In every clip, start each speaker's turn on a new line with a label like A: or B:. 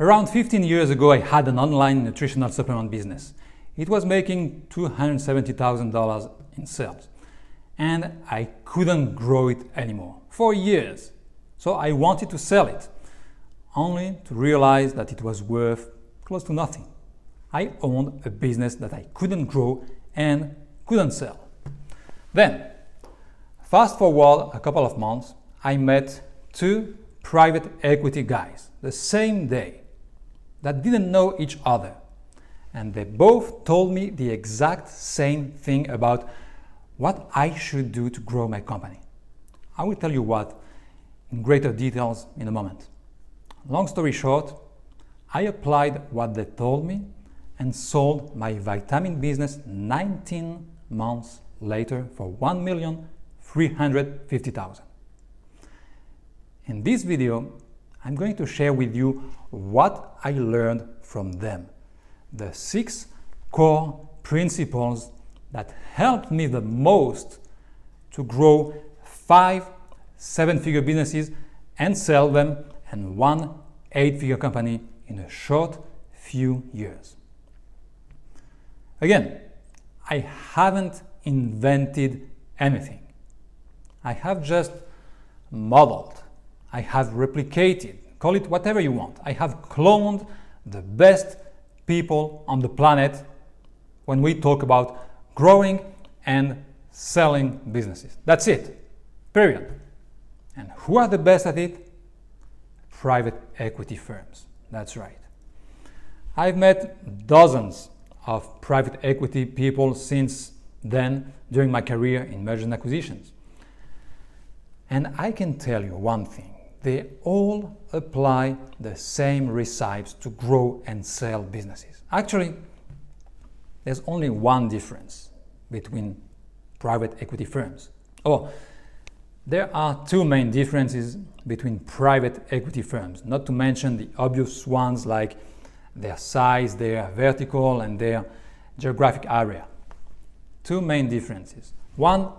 A: Around 15 years ago, I had an online nutritional supplement business. It was making $270,000 in sales, and I couldn't grow it anymore for years. So I wanted to sell it, only to realize that it was worth close to nothing. I owned a business that I couldn't grow and couldn't sell. Then, fast forward a couple of months, I met two private equity guys the same day that didn't know each other. And they both told me the exact same thing about what I should do to grow my company. I will tell you what in greater details in a moment. Long story short, I applied what they told me and sold my vitamin business 19 months later for $1,350,000. In this video, I'm going to share with you what I learned from them, the 6 core principles that helped me the most to grow 5 7-figure businesses and sell them and 1 8-figure company in a short few years. Again, I haven't invented anything. I have just modeled. I have replicated, call it whatever you want. I have cloned the best people on the planet when we talk about growing and selling businesses. That's it, period. And who are the best at it? Private equity firms. That's right. I've met dozens of private equity people since then during my career in mergers and acquisitions. And I can tell you one thing. They all apply the same recipes to grow and sell businesses. Actually, there's only one difference between private equity firms. There are 2 main differences between private equity firms, not to mention the obvious ones like their size, their vertical, and their geographic area. 2 main differences. One,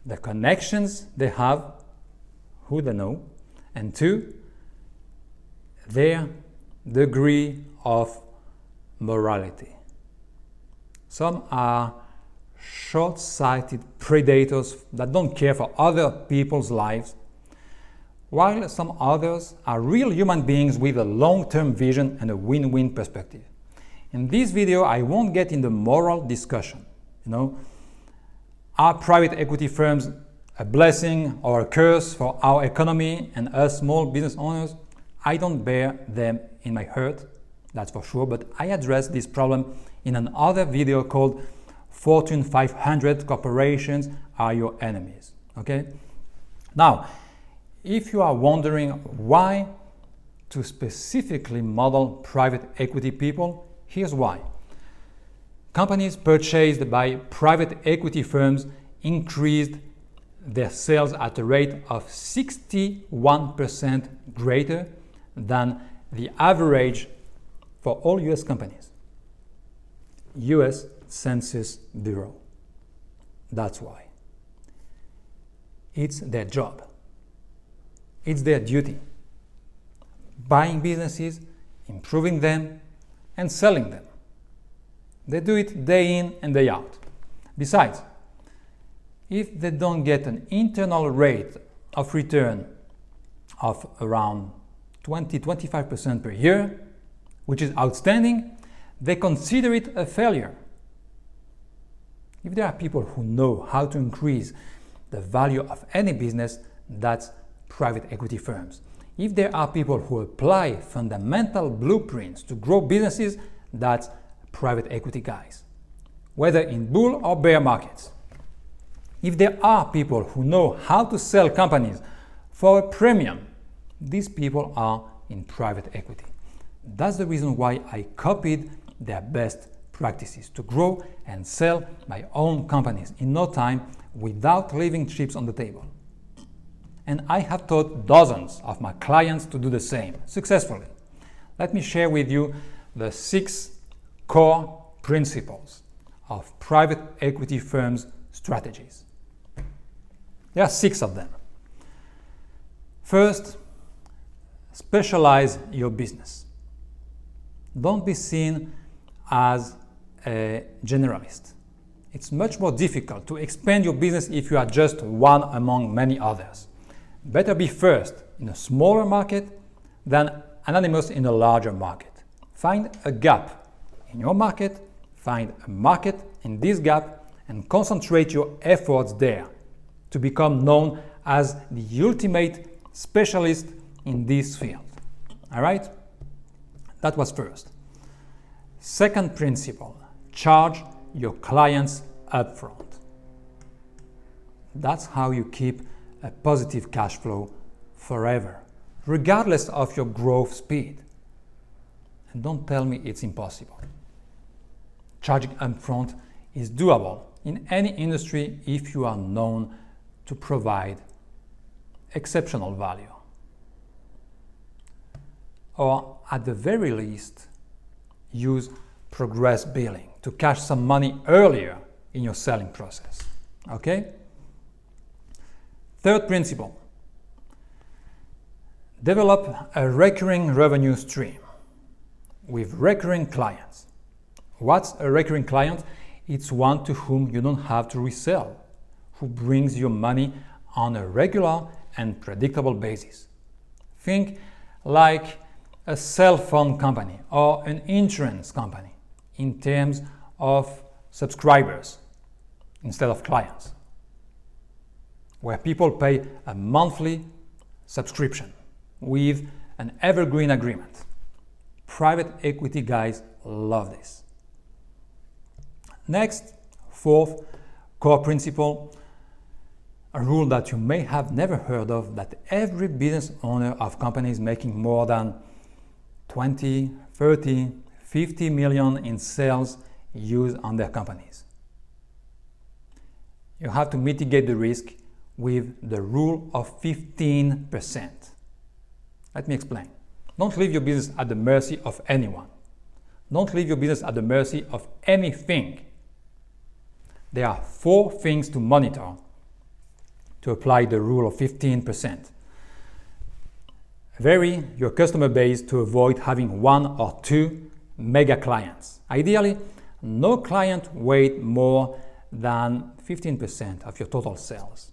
A: the connections they have, who they know, and 2, their degree of morality. Some are short-sighted predators that don't care for other people's lives, while some others are real human beings with a long-term vision and a win-win perspective. In this video, I won't get in the moral discussion. Are private equity firms a blessing or a curse for our economy and us small business owners? I don't bear them in my heart, that's for sure, but I addressed this problem in another video called Fortune 500 Corporations Are Your Enemies. Okay? Now, if you are wondering why to specifically model private equity people, here's why. Companies purchased by private equity firms increased their sales at a rate of 61% greater than the average for all US companies. US Census Bureau. That's why. It's their job. It's their duty. Buying businesses, improving them, and selling them. They do it day in and day out. Besides, if they don't get an internal rate of return of around 20-25% per year, which is outstanding, they consider it a failure. If there are people who know how to increase the value of any business, that's private equity firms. If there are people who apply fundamental blueprints to grow businesses, that's private equity guys, whether in bull or bear markets. If there are people who know how to sell companies for a premium, these people are in private equity. That's the reason why I copied their best practices to grow and sell my own companies in no time without leaving chips on the table. And I have taught dozens of my clients to do the same successfully. Let me share with you the 6 core principles of private equity firms' strategies. There are 6 of them. First, specialize your business. Don't be seen as a generalist. It's much more difficult to expand your business if you are just one among many others. Better be first in a smaller market than anonymous in a larger market. Find a gap in your market, find a market in this gap, and concentrate your efforts there to become known as the ultimate specialist in this field. All right? That was first. Second principle, charge your clients upfront. That's how you keep a positive cash flow forever, regardless of your growth speed. And don't tell me it's impossible. Charging upfront is doable in any industry if you are known to provide exceptional value. Or at the very least, use progress billing to cash some money earlier in your selling process. Okay? Third principle, develop a recurring revenue stream with recurring clients. What's a recurring client? It's one to whom you don't have to resell, who brings you money on a regular and predictable basis. Think like a cell phone company or an insurance company in terms of subscribers instead of clients, where people pay a monthly subscription with an evergreen agreement. Private equity guys love this. Next, fourth core principle, a rule that you may have never heard of, that every business owner of companies making more than 20, 30, 50 million in sales use on their companies. You have to mitigate the risk with the rule of 15%. Let me explain. Don't leave your business at the mercy of anyone. Don't leave your business at the mercy of anything. There are 4 things to monitor to apply the rule of 15%. Vary your customer base to avoid having 1 or 2 mega clients. Ideally, no client weighs more than 15% of your total sales.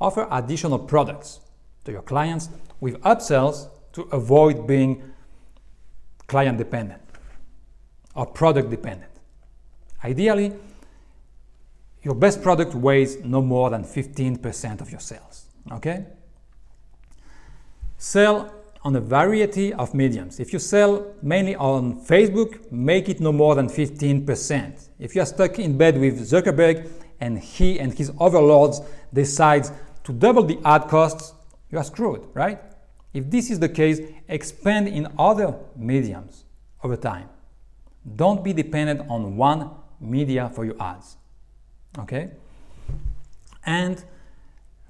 A: Offer additional products to your clients with upsells to avoid being client dependent or product dependent. Ideally, your best product weighs no more than 15% of your sales. Okay? Sell on a variety of mediums. If you sell mainly on Facebook, make it no more than 15%. If you are stuck in bed with Zuckerberg and he and his overlords decides to double the ad costs, you are screwed, right? If this is the case, expand in other mediums over time. Don't be dependent on one media for your ads. Okay? And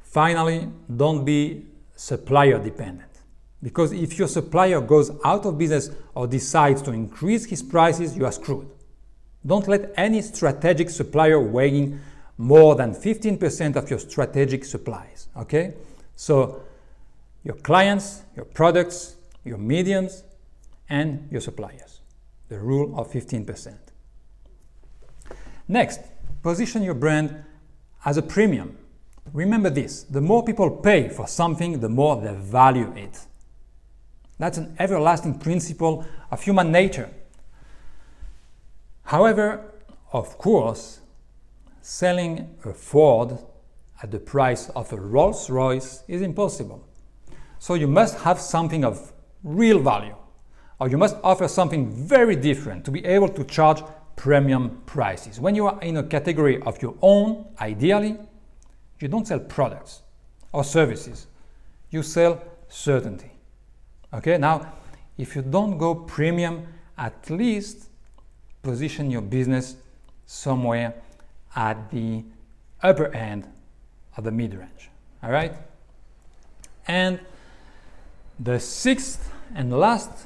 A: finally, don't be supplier dependent. Because if your supplier goes out of business or decides to increase his prices, you are screwed. Don't let any strategic supplier weighing more than 15% of your strategic supplies. Okay? So your clients, your products, your mediums, and your suppliers. The rule of 15%. Next, position your brand as a premium. Remember this, the more people pay for something, the more they value it. That's an everlasting principle of human nature. However, of course, selling a Ford at the price of a Rolls-Royce is impossible. So you must have something of real value, or you must offer something very different to be able to charge premium prices. When you are in a category of your own, ideally, you don't sell products or services. You sell certainty. Okay, now, if you don't go premium, at least position your business somewhere at the upper end of the mid-range. All right? And the sixth and last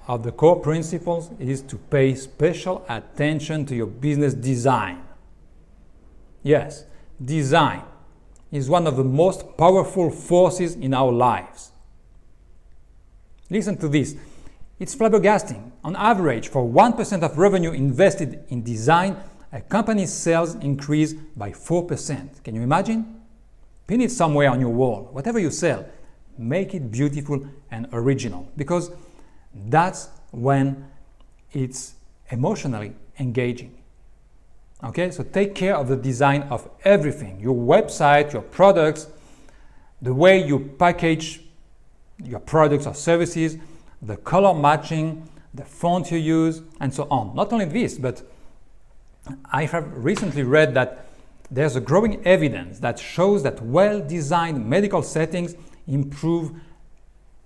A: of the core principles is to pay special attention to your business design. Yes, design is one of the most powerful forces in our lives. Listen to this. It's flabbergasting. On average, for 1% of revenue invested in design, a company's sales increase by 4%. Can you imagine? Pin it somewhere on your wall. Whatever you sell, make it beautiful and original, because that's when it's emotionally engaging. Okay, so take care of the design of everything, your website, your products, the way you package your products or services, the color matching, the font you use, and so on. Not only this, but I have recently read that there's a growing evidence that shows that well-designed medical settings improve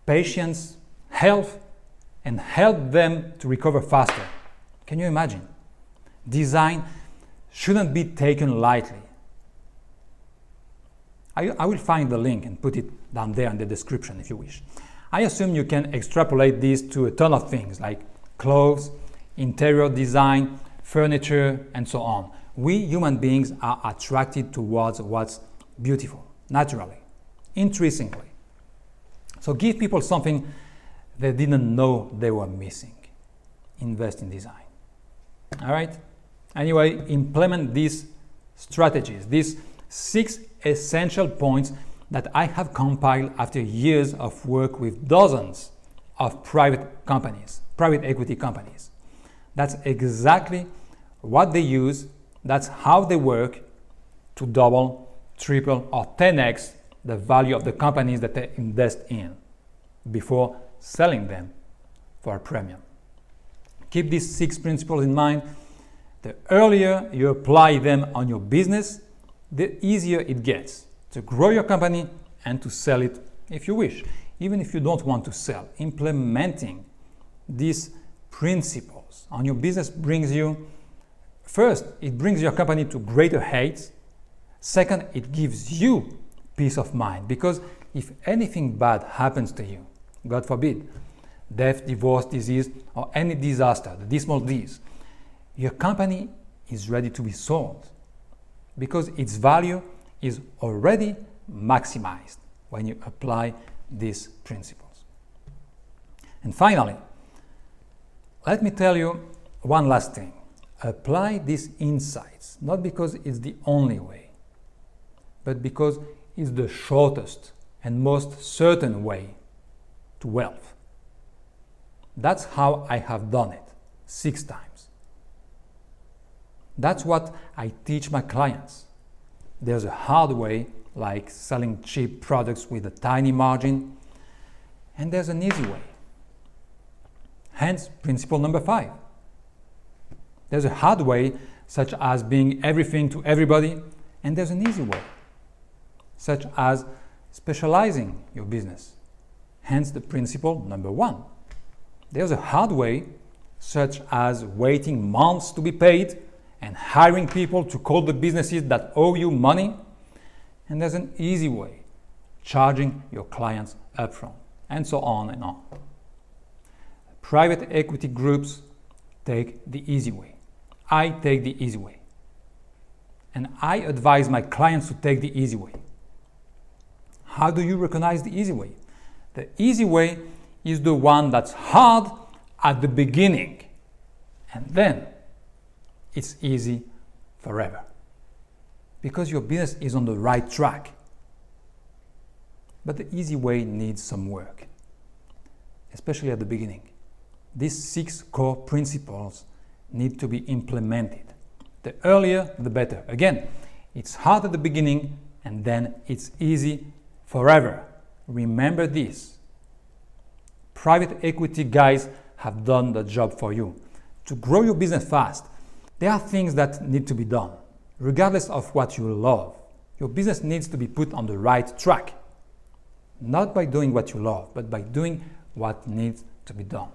A: patients' health and help them to recover faster. Can you imagine? Design shouldn't be taken lightly. I will find the link and put it down there in the description if you wish. I assume you can extrapolate this to a ton of things like clothes, interior design, furniture, and so on. We human beings are attracted towards what's beautiful, naturally, intrinsically. So give people something they didn't know they were missing. Invest in design. All right? Anyway, implement these strategies, these 6 essential points that I have compiled after years of work with dozens of private companies, private equity companies. That's exactly what they use. That's how they work to double, triple, or 10x the value of the companies that they invest in before selling them for a premium. Keep these 6 principles in mind. The earlier you apply them on your business, the easier it gets to grow your company and to sell it if you wish. Even if you don't want to sell, implementing these principles on your business brings you, first, it brings your company to greater heights. Second, it gives you peace of mind, because if anything bad happens to you, God forbid, death, divorce, disease, or any disaster, the dismal Ds, your company is ready to be sold because its value is already maximized when you apply these principles. And finally, let me tell you one last thing. Apply these insights, not because it's the only way, but because it's the shortest and most certain way to wealth. That's how I have done it 6 times. That's what I teach my clients. There's a hard way, like selling cheap products with a tiny margin, and there's an easy way. Hence, principle number 5. There's a hard way, such as being everything to everybody, and there's an easy way, such as specializing your business. Hence, the principle number 1. There's a hard way, such as waiting months to be paid and hiring people to call the businesses that owe you money. And there's an easy way, charging your clients upfront, and so on and on. Private equity groups take the easy way. I take the easy way. And I advise my clients to take the easy way. How do you recognize the easy way? The easy way is the one that's hard at the beginning, and then it's easy forever, because your business is on the right track. But the easy way needs some work, especially at the beginning. These 6 core principles need to be implemented. The earlier, the better. Again, it's hard at the beginning, and then it's easy forever. Remember this. Private equity guys have done the job for you. To grow your business fast, there are things that need to be done, regardless of what you love. Your business needs to be put on the right track, not by doing what you love, but by doing what needs to be done.